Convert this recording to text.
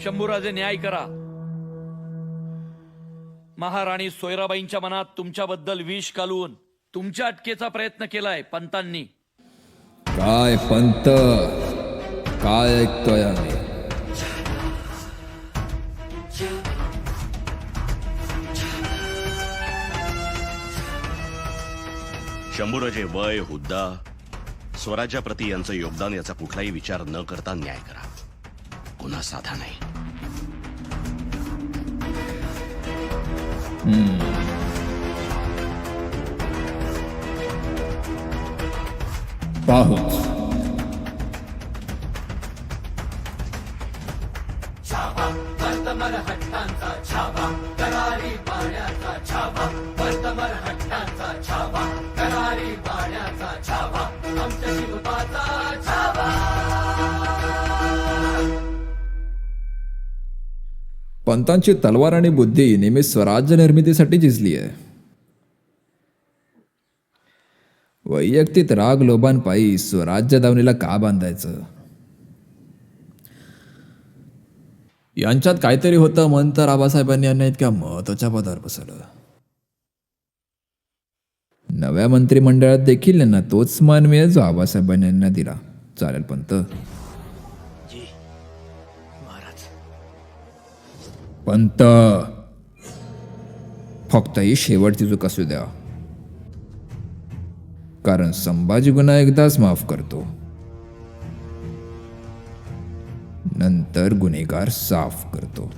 शंभूराजे न्याय करा. महाराणी सोयराबाईंच्या मनात तुमच्याबद्दल विष घालून तुमच्या अटकेचा प्रयत्न केलाय पंतांनी. काय पंत, काय ऐकतोय आम्ही? शंभूराजे वय, हुद्दा, स्वराज्याप्रती यांचं योगदान याचा कुठलाही विचार न करता न्याय करा. गुन्हा साधा नाही. पाहूच. पंतांची तलवार आणि बुद्धी नेहमी स्वराज्य निर्मितीसाठी झिजली आहे. वैयक्तिक राग लोभांपायी स्वराज्य दावणीला का बांधायचं? यांच्यात काहीतरी होतं म्हणून तर आबासाहेबांनी यांना इतक्या महत्वाच्या पदावर बसवलं. नव्या मंत्रिमंडळात देखील यांना तोच मान मिळेल जो आबासाहेबांनी यांना दिला. चालेल पंत. पंत, फक्त ही शेवटची चूक असू द्या, कारण संभाजी गुन्हा एकदाच माफ करतो, नंतर गुन्हेगार साफ करतो.